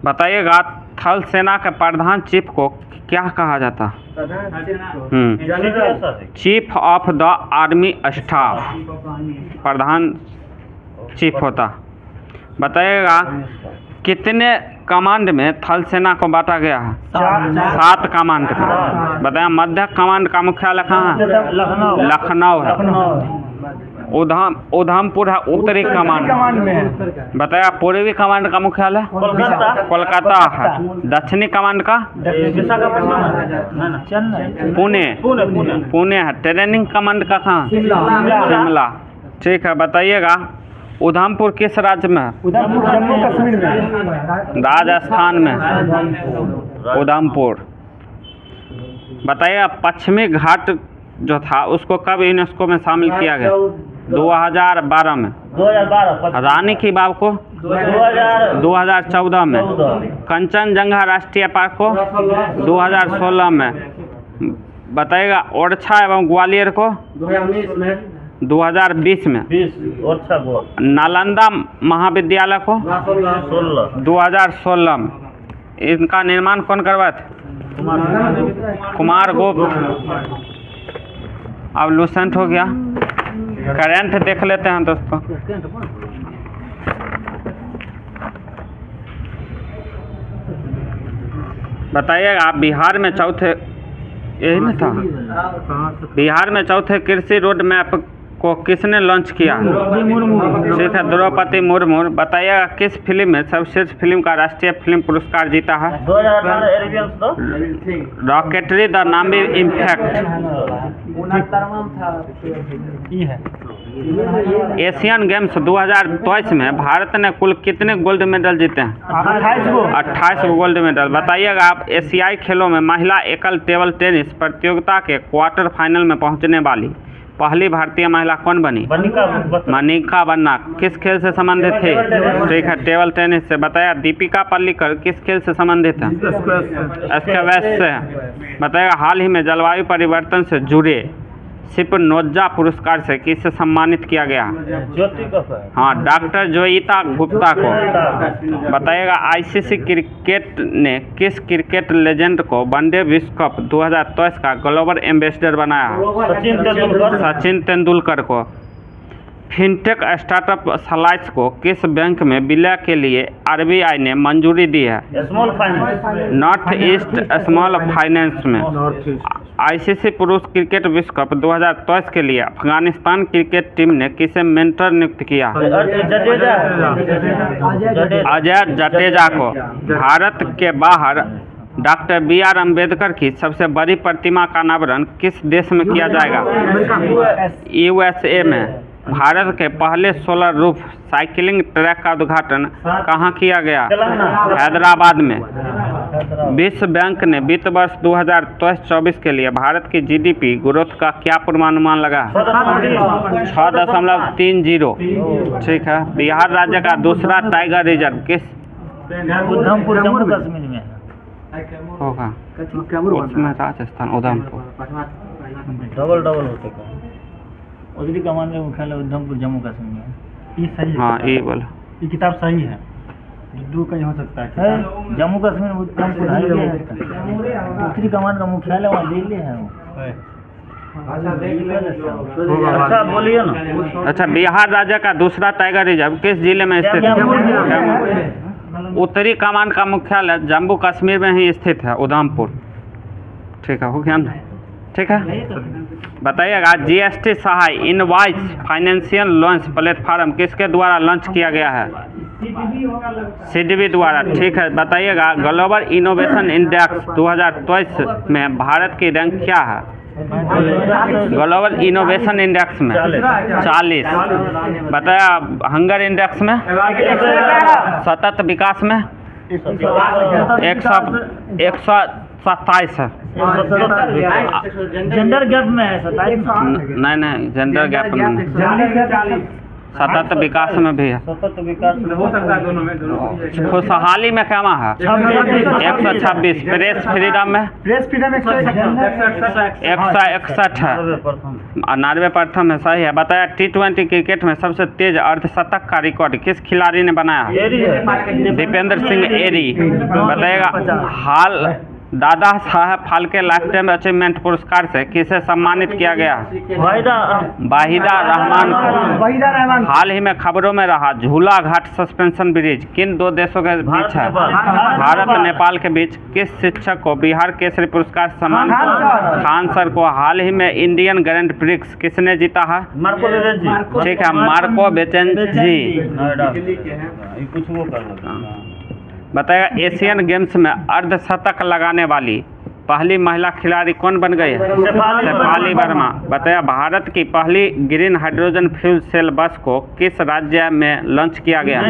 बताइएगा थल सेना के प्रधान चीफ को क्या कहा जाता? Chief of the army staff. Pradhan chief होता। बताइएगा कितने कमांड में थल सेना को बांटा गया है? 7 कमांड में। बताया मध्य कमांड का मुख्यालय कहाँ है? लखनऊ है। उधमपुर है उत्तरी कमांड में है। बताया। पूर्वी कमांड का मुख्यालय कोलकाता। कोलकाता है। दक्षिणी कमांड का विशाखापट्टनम ना चेन्नई पुणे पुणे पुणे पुणे है। ट्रेनिंग कमांड का कहाँ? शिमला। ठीक है, बताइएगा उधमपुर किस राज्य में है? उधमपुर जम्मू कश्मीर में। राजस्थान में है उधमपुर। बताइए पश्चिमी घाट जो था उसको कब यूनेस्को में शामिल किया गया? 2012 में। 2012 रानी की बाव को 2014 में। 2014 कंचनजंगा राष्ट्रीय पार्क को 2016 में। बताइएगा ओरछा एवं ग्वालियर को 2020 में। 20 ओरछा गोवा नालंदा महाविद्यालय को 16 2016 में। इनका निर्माण कौन करवाया था? कुमार गुप्त। अब लूसेंट हो गया। करंट देख लेते हैं दोस्तों। बताइएगा बिहार में चौथे, यही ना था, बिहार में चौथे कृषि रोड मैप को किसने लॉन्च किया? ठीक है, द्रौपदी मुर्मू। बताइएगा किस फिल्म में सर्वश्रेष्ठ फिल्म का राष्ट्रीय फिल्म पुरस्कार जीता है? 2018 एरियंस तो रॉकेटरी द नामी इम्पैक्ट। ये है। एशियन गेम्स 2022 में भारत ने कुल कितने गोल्ड मेडल जीते हैं? 28 गोल्ड मेडल। बताइएगा आप एशियाई खेलों में महिला एकल टेबल टेनिस प्रतियोगिता के क्वार्टर फाइनल में पहुंचने वाली पहली भारतीय महिला कौन बनी? मनिका बन्ना। किस खेल से संबंधित थे? ठीक है, टेबल टेनिस से। बताया दीपिका पल्लिकल किस खेल से संबंधित है? स्क्वैश से। बताएगा हाल ही में जलवायु परिवर्तन से जुड़े शिपनोजा पुरस्कार से किससे सम्मानित किया गया? ज्योति कपूर। हाँ, डॉक्टर जोईता गुप्ता को। बताइएगा आईसीसी क्रिकेट ने किस क्रिकेट लेजेंड को वनडे विश्व कप 2023 का ग्लोबल एम्बेसडर बनाया? सचिन तेंदुलकर को। फिनटेक स्टार्टअप स्लाइस को किस बैंक में विलय के लिए आरबीआई ने मंजूरी दी है? Small finance north east small finance में। आईसीसी पुरुष क्रिकेट विश्व कप 2023 के लिए अफगानिस्तान क्रिकेट टीम ने किसे मेंटर नियुक्त किया? अजय जडेजा को। भारत के बाहर डॉक्टर BR अम्बेडकर की सबसे बड़ी प्रतिमा का अनावरण किस देश में किया जाएगा? USA में। भारत के पहले सोलर रूफ साइकिलिंग ट्रैक का उद्घाटन कहाँ किया गया? हैदराबाद में। विश्व बैंक ने वित्त वर्ष 2023-24 के लिए भारत की GDP ग्रोथ का क्या पूर्वानुमान लगा? 6.30। ठीक है, बिहार राज्य का दूसरा टाइगर रिजर्व किस उधमपुर जम्मू कश्मीर में होगा? उसमें राजस्थान उधमपुर। डबल होते का उधरी कमान में मुख्यालय उधमपुर जम्मू कश्मीर में। ये सही है। हाँ, ये बोलो। ये किताब सही है। दो कहीं हो सकता है। जम्मू कश्मीर उधमपुर है। उत्तरी कमान का मुख्यालय वहाँ दिल्ली है वो। अच्छा बोलिए ना। अच्छा, बिहार राज्य का दूसरा टाइगर रिजर्व किस जिले में स्थित है? उत्तरी कमान का मुख्यालय जम्मू कश्मीर में ही स्थित है, उधमपुर। ठीक है, हो गया ना? ठीक है, बताइएगा GST सहाय इनवॉइस फाइनेंशियल लोन्स प्लेटफॉर्म किसके द्वारा लॉन्च किया गया है? CDB द्वारा। ठीक है, बताइएगा ग्लोबल इनोवेशन इंडेक्स 2023 में भारत की रैंक क्या है? ग्लोबल इनोवेशन इंडेक्स में 40। बताया हंगर इंडेक्स में, सतत विकास में 127 है। जेंडर गैप में है 27। नहीं, जेंडर गैप में। सतत विकास में भी है। सतत विकास में हो सकता है दोनों में। खुशहाली में क्या है? 126। प्रेस फ्रीडम में प्रेस फ्रीडम 161 है। 90 प्रथम है। सही है। बताया T20 क्रिकेट में सबसे तेज अर्धशतक का रिकॉर्ड किस खिलाड़ी ने बनाया? दीपेंद्र सिंह एरी। बताइएगा Dada Saheb Phalke life time achievement पुरस्कार से किसे सम्मानित किया गया? वाहिदा रहमान को। वहीदा रहमान। हाल ही में खबरों में रहा झूला घाट सस्पेंशन ब्रिज किन दो देशों के बीच है? भारत नेपाल के बीच। किस शिक्षक को बिहार केसरी पुरस्कार से सम्मानित? खान सर को। हाल ही में इंडियन ग्रैंड प्रिक्स किसने जीता है? ठीक है, मार्को बेचेंजी। बताएगा एशियन गेम्स में अर्धशतक लगाने वाली पहली महिला खिलाड़ी कौन बन गई है? शेफाली वर्मा। बताया भारत की पहली ग्रीन हाइड्रोजन फ्यूल सेल बस को किस राज्य में लॉन्च किया गया?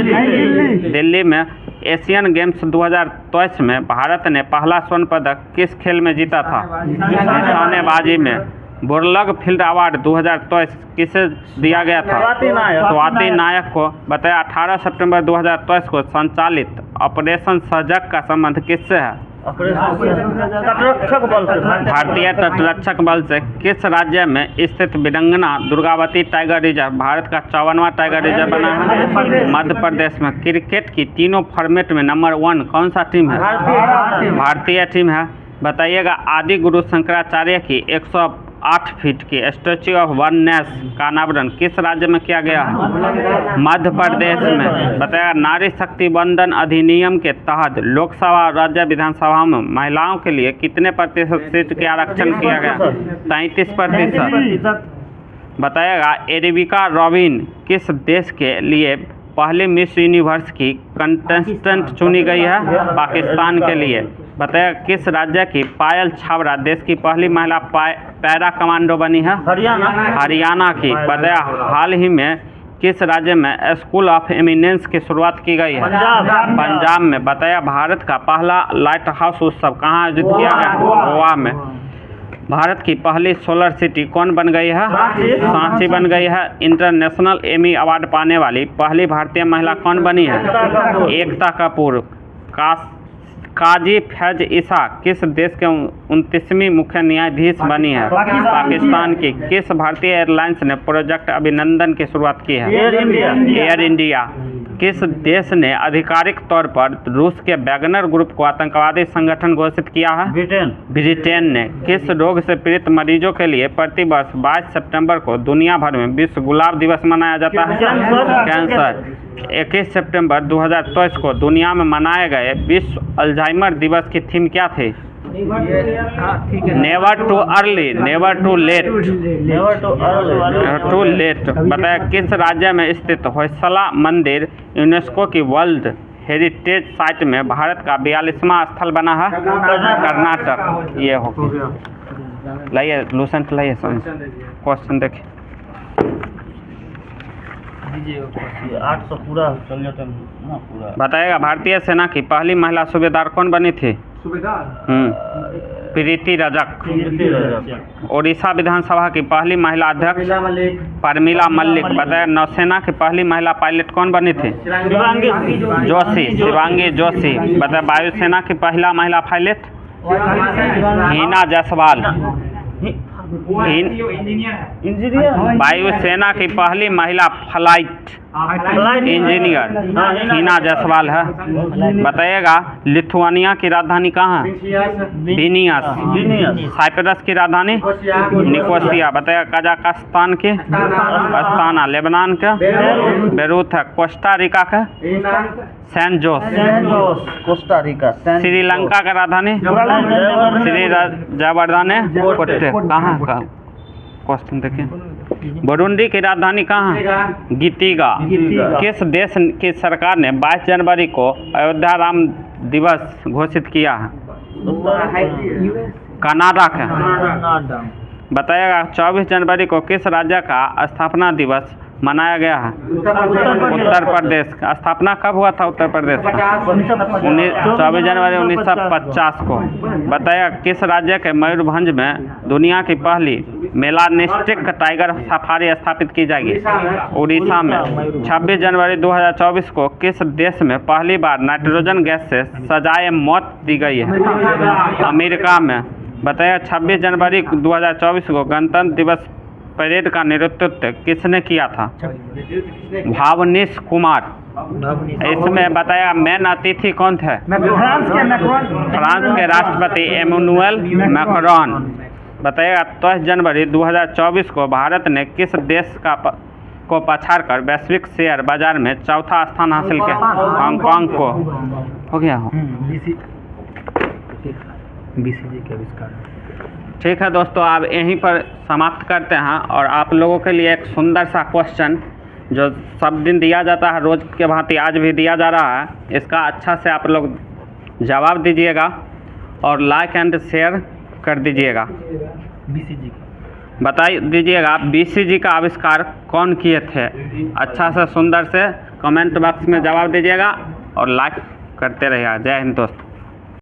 दिल्ली में। एशियन गेम्स 2023 में भारत ने पहला स्वर्ण पदक किस खेल में जीता था? निशानेबाजी में। बुर्लग फील्ड अवार्ड 2023 किसे दिया गया था? स्वाति नायक को। बताया 18 सितंबर 2023 को संचालित ऑपरेशन सजग का संबंध किससे है? भारतीय तटरक्षक बल से। किस राज्य में स्थित वीरांगना दुर्गावती टाइगर रिजर्व भारत का 54वां टाइगर रिजर्व बना है? मध्य प्रदेश में। क्रिकेट की तीनों फॉर्मेट में नंबर 1 कौन सा टीम है? भारतीय टीम है। बताइएगा आदि गुरु शंकराचार्य की 108 फीट की स्टैच्यू ऑफ वननेस का अनावरण किस राज्य में किया गया है? मध्य प्रदेश में। बताया नारी शक्ति वंदन अधिनियम के तहत लोकसभा और राज्य विधानसभा में महिलाओं के लिए कितने प्रतिशत सीट के आरक्षण किया गया? 33%। बताएगा एरिविका रॉबिन किस देश के लिए पहली मिस यूनिवर्स की कंटेस्टेंट चुनी गई है? पाकिस्तान के लिए। बताया किस राज्य की पायल छाबड़ा देश की पहली महिला पैरा कमांडो बनी है? हरियाणा की। बताया हाल ही में किस राज्य में स्कूल ऑफ एमिनेंस की शुरुआत की गई है? पंजाब में। बताया भारत का पहला लाइट हाउस उत्सव कहाँ आयोजित किया गया? गोवा में। भारत की पहली सोलर सिटी कौन बन गई है? सांची बन गई है। इंटरनेशनल एमी अवार्ड पाने वाली पहली भारतीय महिला कौन बनी है? एकता कपूर। काजी फैज ईसा किस देश के 29वीं मुख्य न्यायाधीश बनी है? पाकिस्तान की। किस भारतीय एयरलाइंस ने प्रोजेक्ट अभिनंदन की शुरुआत की है? Air India. किस देश ने आधिकारिक तौर पर रूस के वैगनर ग्रुप को आतंकवादी संगठन घोषित किया है? ब्रिटेन ने। किस रोग से पीड़ित मरीजों के लिए प्रतिवर्ष 22 सितंबर को दुनिया भर में विश्व गुलाब दिवस मनाया जाता है? कैंसर। 21 सितंबर 2023 को दुनिया में मनाए गए विश्व अल्जाइमर दिवस की थीम क्या थी? Never too early, never too late, too late. बताया किस राज्य में स्थित होयसला मंदिर यूनेस्को की वर्ल्ड हेरिटेज साइट में भारत का 42वां स्थल बना है? कर्नाटक। ये हो लाइए लूसेंट लाइए क्वेश्चन देखिए। 800 पूरा चल जाता ना पूरा। बताएगा भारतीय सेना की पहली महिला सूबेदार कौन बनी थी? प्रीति रजक। ओडिशा विधानसभा की पहली महिला अध्यक्ष? परमिला मल्लिक। बताया नौसेना की पहली महिला पायलट कौन बनी थी? शिवांगी जोशी। बताया वायुसेना की पहला महिला पायलट? हिना जायसवाल। वायुसेना की पहली महिला फ्लाइट इंजीनियर हिना जायसवाल है। बताइएगा लिथुआनिया की राजधानी कहाँ है? विनियस। साइप्रस की राजधानी? निकोसिया। बताइएगा कजाकिस्तान की? अस्ताना। लेबनान का? बेरूत है। कोस्टा रिका का? San Jose. Costa Rica. Sri Lanka का राजधानी? श्री जयवर्धने कोट्टे। कहाँ का क्वेश्चन देखिए। बुरुंडी की राजधानी कहाँ है? गीतिगा। किस देश की सरकार ने 22 जनवरी को अयोध्या राम दिवस घोषित किया है? कनाडा का। बताइएगा 24 जनवरी को किस राज्य का स्थापना दिवस मनाया गया है? उत्तर प्रदेश। स्थापना कब हुआ था उत्तर प्रदेश का? 24 जनवरी 1950 को। बताया किस राज्य के मयूरभंज में दुनिया की पहली मेलानिस्टिक टाइगर सफारी स्थापित की जाएगी? उड़ीसा में। 26 जनवरी 2024 को किस देश में पहली बार नाइट्रोजन गैस से सजाए मौत दी गई है? अमेरिका में। बताया 26 जनवरी 2024 को गणतंत्र दिवस परेड का नेतृत्व किसने किया था? भावनीश कुमार। इसमें बताया मेन अतिथि कौन थे? फ्रांस के मैक्रोन। फ्रांस के राष्ट्रपति एमेनुअल मैक्रोन। बताइएगा 10 जनवरी 2024 को भारत ने किस देश को पछाड़कर वैश्विक शेयर बाजार में चौथा स्थान हासिल किया? हांगकांग को। हो गया हो। बीसीजी के आविष्कार। ठीक है दोस्तों, आप यहीं पर समाप्त करते हैं और आप लोगों के लिए एक सुंदर सा क्वेश्चन जो सब दिन दिया जाता है रोज़ के भांति आज भी दिया जा रहा है, इसका अच्छा से आप लोग जवाब दीजिएगा और लाइक एंड शेयर कर दीजिएगा। बीसीजी बता दीजिएगा बीसीजी का आविष्कार कौन किए थे? अच्छा से सुंदर से कमेंट बॉक्स में जवाब दीजिएगा और लाइक करते रहिएगा। जय हिंद दोस्त।